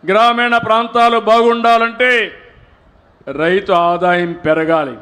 గ్రామీణ ప్రాంతాలు బాగుండాలంటే రైతు ఆదాయం పెరగాలి.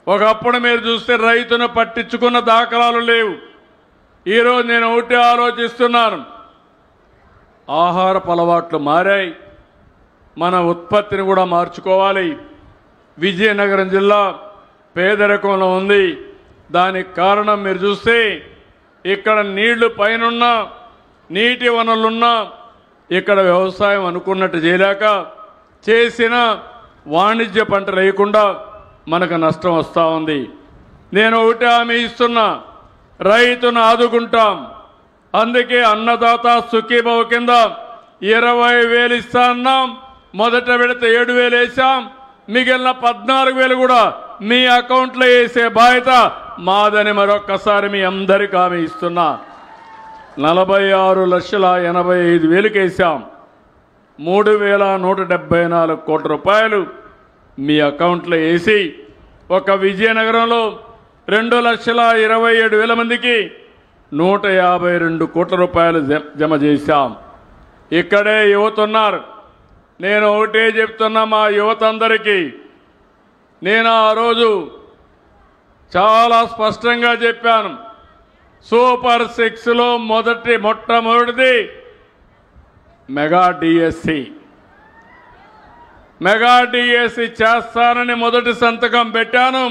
ఒకప్పుడు మీరు చూస్తే రైతును పట్టించుకున్న దాఖలాలు లేవు. ఈరోజు నేను ఒకటే ఆలోచిస్తున్నాను, ఆహారపు అలవాట్లు మారాయి, మన ఉత్పత్తిని కూడా మార్చుకోవాలి. విజయనగరం జిల్లా పేదరికంలో ఉంది. దానికి కారణం మీరు చూస్తే ఇక్కడ నీళ్లు పైనున్నా, నీటి వనరులున్నా ఇక్కడ వ్యవసాయం అనుకున్నట్టు చేయలేక చేసిన వాణిజ్య పంట లేకుండా మనకు నష్టం వస్తూ ఉంది. నేను ఒకటి హామీ ఇస్తున్నా, రైతును ఆదుకుంటాం. అందుకే అన్నదాత సుఖీభవ కింద 20,000 ఇస్తా అన్నాం. మొదట విడత 7,000 వేసాం. మిగిలిన 14,000 కూడా మీ అకౌంట్లో వేసే బాధ్యత మాదని మరొక్కసారి మీ అందరికీ హామీ ఇస్తున్నా. 46,85,000 వేసాం. 3,174 కోట్ల రూపాయలు మీ అకౌంట్లో వేసి ఒక విజయనగరంలో 2,27,000 మందికి 152 కోట్ల రూపాయలు జమ చేశాం. ఇక్కడే యువత ఉన్నారు. నేను ఒకటే చెప్తున్నా మా యువత అందరికీ, నేను ఆ రోజు చాలా స్పష్టంగా చెప్పాను, సూపర్ 6లో మొట్టమొదటిది మెగా డిఎస్సి చేస్తానని మొదటి సంతకం పెట్టాను.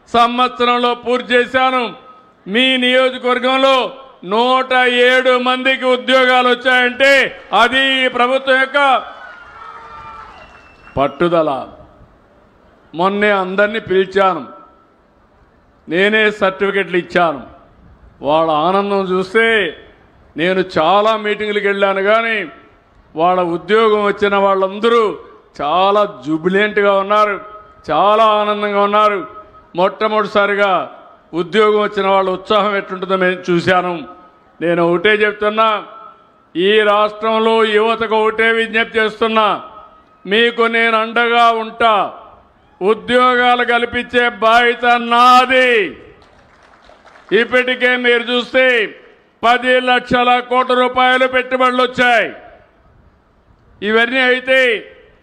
సంవత్సరంలో పూర్తి చేశాను. మీ నియోజకవర్గంలో 107 మందికి ఉద్యోగాలు వచ్చాయంటే అది ఈ ప్రభుత్వం యొక్క పట్టుదల. మొన్నే అందరినీ పిలిచాను, నేనే సర్టిఫికెట్లు ఇచ్చాను. వాళ్ళ ఆనందం చూస్తే నేను చాలా మీటింగులకు వెళ్ళాను, కానీ వాళ్ళ ఉద్యోగం వచ్చిన వాళ్ళందరూ చాలా జుబిలెంట్గా ఉన్నారు, చాలా ఆనందంగా ఉన్నారు. మొట్టమొదటిసారిగా ఉద్యోగం వచ్చిన వాళ్ళ ఉత్సాహం ఎట్లుంటుందో నేను చూశాను. నేను ఒకటే చెప్తున్నా, ఈ రాష్ట్రంలో యువతకు ఒకటే విజ్ఞప్తి చేస్తున్నా, మీకు నేను అండగా ఉంటా. ఉద్యోగాలు కల్పించే బాధ్యత నాది. ఇప్పటికే మీరు చూస్తే 10 లక్షల కోట్ల రూపాయలు పెట్టుబడులు వచ్చాయి. ఇవన్నీ అయితే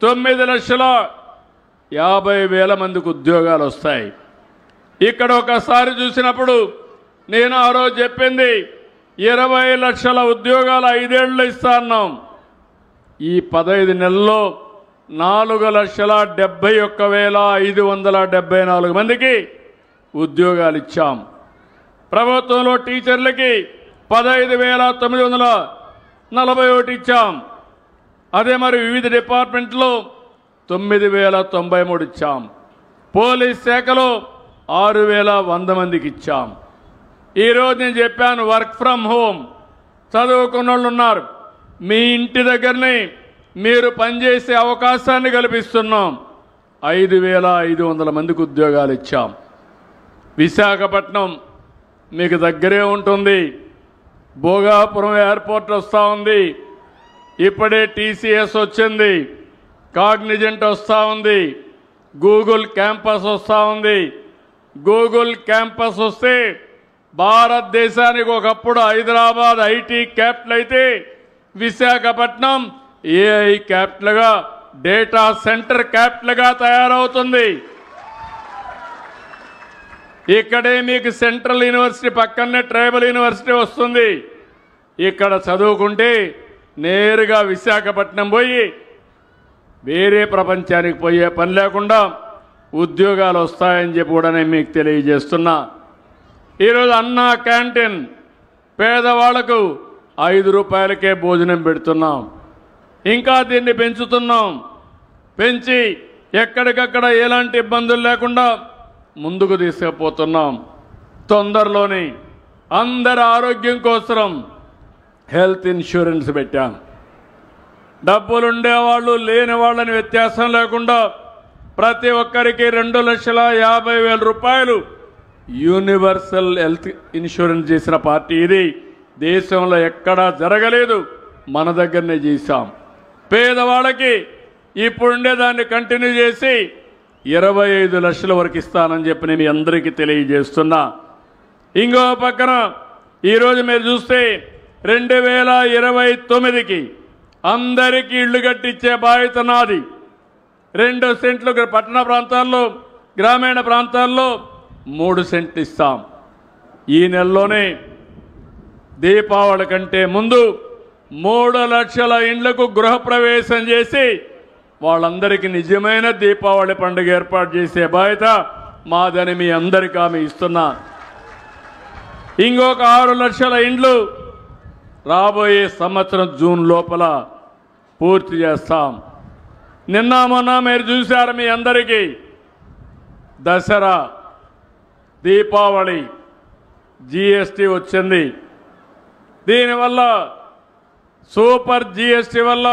9,50,000 మందికి ఉద్యోగాలు వస్తాయి. ఇక్కడ ఒకసారి చూసినప్పుడు నేను ఆ రోజు చెప్పింది 20 లక్షల ఉద్యోగాలు 5 ఏళ్ళు ఇస్తా అన్నాం. ఈ 15 నెలల్లో 4,71,574 మందికి ఉద్యోగాలు ఇచ్చాం. ప్రభుత్వంలో టీచర్లకి 15,941 ఇచ్చాం. అదే మరి వివిధ డిపార్ట్మెంట్లో 9,093 ఇచ్చాం. పోలీస్ శాఖలో 6,100 మందికి ఇచ్చాం. ఈరోజు నేను చెప్పాను, వర్క్ ఫ్రమ్ హోమ్ చదువుకున్న వాళ్ళు ఉన్నారు, మీ ఇంటి దగ్గరనే మీరు పనిచేసే అవకాశాన్ని కల్పిస్తున్నాం. 5,500 మందికి ఉద్యోగాలు ఇచ్చాం. విశాఖపట్నం మీకు దగ్గరే ఉంటుంది. భోగాపురం ఎయిర్పోర్ట్ వస్తూ ఉంది. ఇప్పుడే టీసీఎస్ వచ్చింది, కాగ్నిజెంట్ వస్తూ ఉంది, గూగుల్ క్యాంపస్ వస్తూ ఉంది. గూగుల్ క్యాంపస్ వస్తే భారతదేశానికి ఒకప్పుడు హైదరాబాద్ ఐటీ క్యాపిటల్ అయితే విశాఖపట్నం ఏఐ క్యాపిటల్గా, డేటా సెంటర్ క్యాపిటల్గా తయారవుతుంది. ఇక్కడే మీకు సెంట్రల్ యూనివర్సిటీ పక్కనే ట్రైబల్ యూనివర్సిటీ వస్తుంది. ఇక్కడ చదువుకుంటే నేరుగా విశాఖపట్నం పోయి వేరే ప్రపంచానికి పోయే పని లేకుండా ఉద్యోగాలు వస్తాయని చెప్పి కూడా నేను మీకు తెలియజేస్తున్నా. ఈరోజు అన్నా క్యాంటీన్ పేదవాళ్లకు 5 రూపాయలకే భోజనం పెడుతున్నాం. ఇంకా దీన్ని పెంచుతున్నాం. పెంచి ఎక్కడికక్కడ ఎలాంటి ఇబ్బందులు లేకుండా ముందుకు తీసుకుపోతున్నాం. తొందరలోనే అందరి ఆరోగ్యం కోసం హెల్త్ ఇన్సూరెన్స్ పెట్టాం. డబ్బులుండేవాళ్ళు లేని వాళ్ళని వ్యత్యాసం లేకుండా ప్రతి ఒక్కరికి 2,50,000 రూపాయలు యూనివర్సల్ హెల్త్ ఇన్సూరెన్స్ చేసిన పార్టీ ఇది. దేశంలో ఎక్కడా జరగలేదు, మన దగ్గరనే చేశాం. పేదవాళ్ళకి ఇప్పుడుండే దాన్ని కంటిన్యూ చేసి 25 లక్షల వరకు ఇస్తానని చెప్పి నేను అందరికీ తెలియజేస్తున్నా. ఇంకో పక్కన ఈరోజు మీరు చూస్తే 2029కి అందరికీ ఇళ్లు కట్టించే బాధ్యత నాది. 2 సెంట్లు పట్టణ ప్రాంతాల్లో, గ్రామీణ ప్రాంతాల్లో 3 సెంట్లు ఇస్తాం. ఈ నెలలోనే దీపావళి కంటే ముందు 3 లక్షల ఇండ్లకు గృహప్రవేశం చేసి వాళ్ళందరికీ నిజమైన దీపావళి పండుగ ఏర్పాటు చేసే బాధ్యత మాదని మీ అందరికీ ఆమె ఇస్తున్నా. ఇంకొక 6 లక్షల ఇండ్లు రాబోయే సంవత్సరం జూన్ లోపల పూర్తి చేస్తాం. నిన్న మొన్న మీరు చూశారు, మీ అందరికీ దసరా, దీపావళి, జీఎస్టీ వచ్చింది. దీనివల్ల సూపర్ జీఎస్టీ వల్ల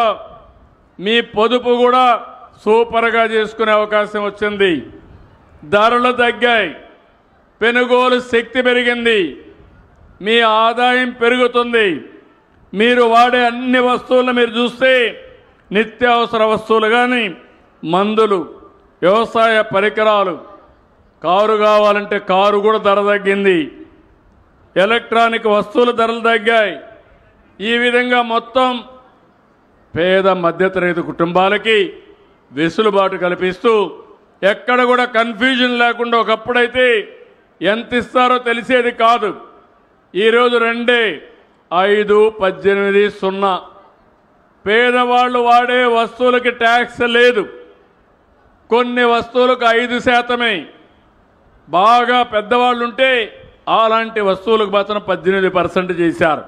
మీ పొదుపు కూడా సూపర్గా చేసుకునే అవకాశం వచ్చింది. ధరలు తగ్గాయి, కొనుగోలు శక్తి పెరిగింది, మీ ఆదాయం పెరుగుతుంది. మీరు వాడే అన్ని వస్తువులను మీరు చూస్తే నిత్యావసర వస్తువులు కానీ, మందులు, వ్యవసాయ పరికరాలు, కారు కావాలంటే కారు కూడా ధర తగ్గింది, ఎలక్ట్రానిక్ వస్తువుల ధరలు తగ్గాయి. ఈ విధంగా మొత్తం పేద మధ్యతరగతి కుటుంబాలకి వెసులుబాటు కల్పిస్తూ ఎక్కడ కూడా కన్ఫ్యూజన్ లేకుండా, ఒకప్పుడైతే ఎంత ఇస్తారో తెలిసేది కాదు. ఈరోజు 2.518.0 పేదవాళ్ళు వాడే వస్తువులకి ట్యాక్స్ లేదు. కొన్ని వస్తువులకు 5%. బాగా పెద్దవాళ్ళు ఉంటే అలాంటి వస్తువులకు మాత్రం 18% చేశారు.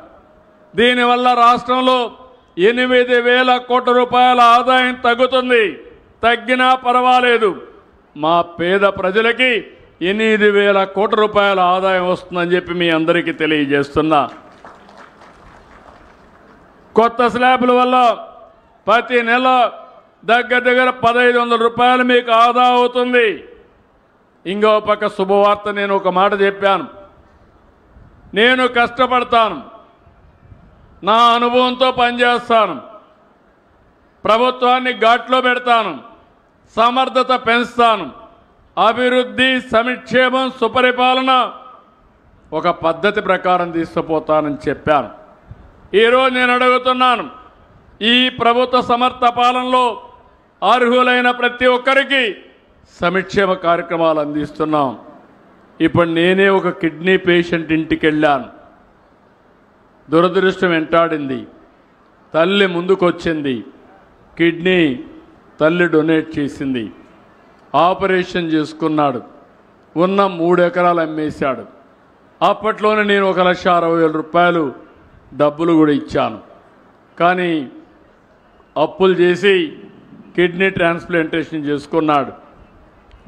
దీనివల్ల రాష్ట్రంలో 8,000 కోట్ల రూపాయల ఆదాయం తగ్గుతుంది. తగ్గినా పర్వాలేదు, మా పేద ప్రజలకి 8,000 కోట్ల రూపాయల ఆదాయం వస్తుందని చెప్పి మీ అందరికీ తెలియజేస్తున్నా. కొత్త స్లాబ్ల వల్ల ప్రతి నెల దగ్గర 1,500 రూపాయలు మీకు ఆదా అవుతుంది. ఇంకో పక్క శుభవార్త, నేను ఒక మాట చెప్పాను, నేను కష్టపడతాను, నా అనుభవంతో పనిచేస్తాను, ప్రభుత్వాన్ని ఘాట్లో పెడతాను, సమర్థత పెంచుతాను, అభివృద్ధి, సంక్షేమం, సుపరిపాలన ఒక పద్ధతి ప్రకారం తీసుకుపోతానని చెప్పాను. ఈరోజు నేను అడుగుతున్నాను, ఈ ప్రభుత్వ సమర్థ పాలనలో అర్హులైన ప్రతి ఒక్కరికి సంక్షేమ కార్యక్రమాలు అందిస్తున్నాం. ఇప్పుడు నేనే ఒక కిడ్నీ పేషెంట్ ఇంటికి వెళ్ళాను. దురదృష్టం వెంటాడింది. తల్లి ముందుకొచ్చింది, కిడ్నీ తల్లి డొనేట్ చేసింది, ఆపరేషన్ చేసుకున్నాడు, ఉన్న 3 ఎకరాలు అమ్మేశాడు. అప్పట్లోనే నేను 1,60,000 రూపాయలు డబ్బులు కూడా ఇచ్చాను. కానీ అప్పులు చేసి కిడ్నీ ట్రాన్స్ప్లాంటేషన్ చేసుకున్నాడు.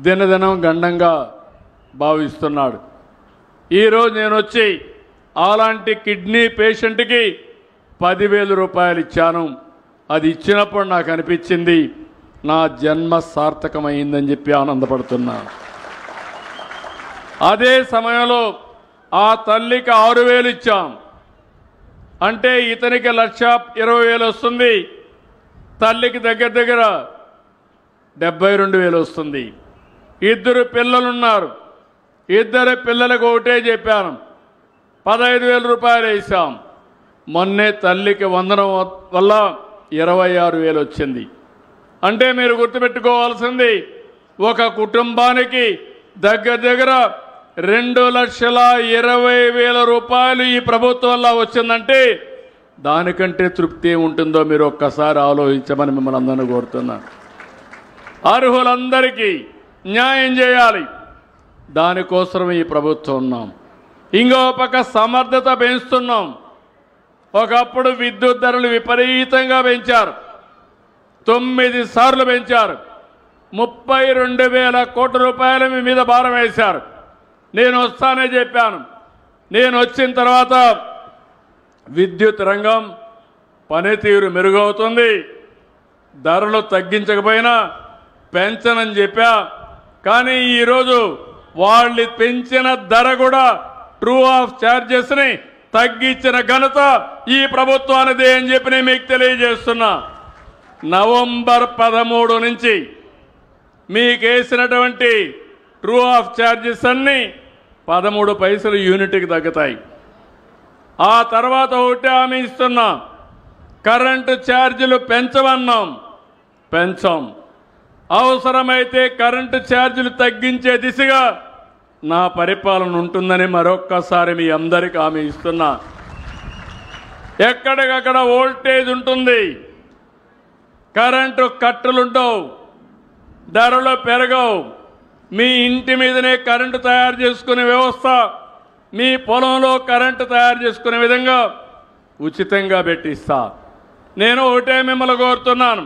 దినదినం గండంగా భావిస్తున్నాడు. ఈరోజు నేను వచ్చి అలాంటి కిడ్నీ పేషెంట్కి 10,000 రూపాయలు ఇచ్చాను. అది ఇచ్చినప్పుడు నాకు అనిపించింది నా జన్మ సార్థకమైందని చెప్పి ఆనందపడుతున్నాను. అదే సమయంలో ఆ తల్లికి 6,000 ఇచ్చాం. అంటే ఇతనికి 1,20,000 వస్తుంది, తల్లికి దగ్గర 72,000 వస్తుంది. 2 పిల్లలున్నారు, 2 పిల్లలకు ఒకటే చెప్పాను, 15,000 రూపాయలు వేసాం. మొన్నే తల్లికి వందనం వల్ల 26,000 వచ్చింది. అంటే మీరు గుర్తుపెట్టుకోవాల్సింది, ఒక కుటుంబానికి దగ్గర 2,20,000 రూపాయలు ఈ ప్రభుత్వం వల్ల వచ్చిందంటే దానికంటే తృప్తి ఉంటుందో మీరు ఒక్కసారి ఆలోచించమని మిమ్మల్ని అందరినీ కోరుతున్నాను. అర్హులందరికీ న్యాయం చేయాలి, దానికోసం ఈ ప్రభుత్వం ఉన్నాం. ఇంకో పక్క సమర్థత పెంచుతున్నాం. ఒకప్పుడు విద్యుత్ ధరలు విపరీతంగా పెంచారు, 9 సార్లు పెంచారు, 32,000 కోట్ల రూపాయలు మీ మీద భారం వేశారు. నేను వస్తానే చెప్పాను. నేను వచ్చిన తర్వాత విద్యుత్ రంగం పనితీరు మెరుగవుతుంది, ధరలు తగ్గించకపోయినా పెంచనని చెప్పా. కానీ ఈరోజు వాళ్ళు పెంచిన ధర కూడా ట్రూ ఆఫ్ ఛార్జెస్ని తగ్గించిన ఘనత ఈ ప్రభుత్వానిదే అని చెప్పి నేను మీకు తెలియజేస్తున్నా. నవంబర్ 13 నుంచి మీకు వేసినటువంటి ట్రూ ఆఫ్ ఛార్జెస్ అన్నీ 13 పైసలు యూనిట్కి తగ్గుతాయి. ఆ తర్వాత ఒకటే హామీ ఇస్తున్నా, కరెంటు ఛార్జీలు పెంచమన్నాం, పెంచాం. అవసరమైతే కరెంటు ఛార్జీలు తగ్గించే దిశగా నా పరిపాలన ఉంటుందని మరొక్కసారి మీ అందరికీ హామీ ఇస్తున్నా. ఎక్కడికక్కడ వోల్టేజ్ ఉంటుంది, కరెంటు కట్టలుండవు, ధరలు పెరగవు. మీ ఇంటి మీదనే కరెంటు తయారు చేసుకునే వ్యవస్థ, మీ పొలంలో కరెంటు తయారు చేసుకునే విధంగా ఉచితంగా పెట్టిస్తా. నేను ఒకటే మిమ్మల్ని కోరుతున్నాను,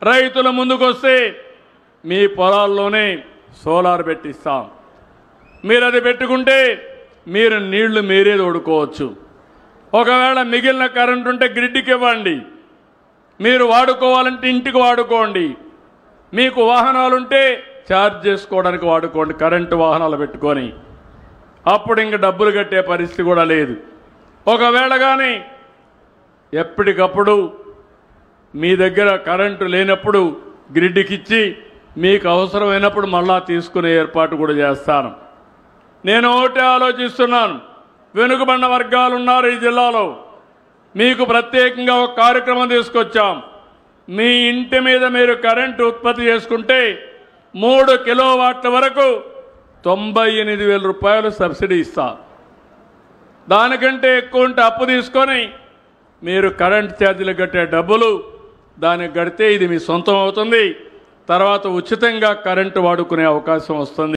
రైతుల ముందుకొస్తే మీ పొలాల్లోనే సోలార్ పెట్టిస్తాం. మీరు అది పెట్టుకుంటే మీరు నీళ్లు మీరే తోడుకోవచ్చు. ఒకవేళ మిగిలిన కరెంటు ఉంటే గ్రిడ్కి ఇవ్వండి, మీరు వాడుకోవాలంటే ఇంటికి వాడుకోండి. మీకు వాహనాలుంటే ఛార్జ్ చేసుకోవడానికి వాడుకోండి, కరెంటు వాహనాలు పెట్టుకొని. అప్పుడు ఇంక డబ్బులు కట్టే పరిస్థితి కూడా లేదు. ఒకవేళ కానీ ఎప్పటికప్పుడు మీ దగ్గర కరెంటు లేనప్పుడు గ్రిడ్కి ఇచ్చి మీకు అవసరమైనప్పుడు మళ్ళా తీసుకునే ఏర్పాటు కూడా చేస్తాను. నేను ఒకటే ఆలోచిస్తున్నాను, వెనుకబడిన వర్గాలు ఉన్నారు ఈ జిల్లాలో, మీకు ప్రత్యేకంగా ఒక కార్యక్రమం తీసుకొచ్చాం. మీ ఇంటి మీద మీరు కరెంటు ఉత్పత్తి చేసుకుంటే 3 కిలోవాట్ల వరకు 98,000 రూపాయలు సబ్సిడీ ఇస్తా. దానికంటే ఎక్కువ ఉంటే అప్పు తీసుకొని మీరు కరెంట్ ఛార్జీలు కట్టే డబ్బులు దానికి కడితే ఇది మీ సొంతం అవుతుంది. తర్వాత ఉచితంగా కరెంటు వాడుకునే అవకాశం వస్తుంది.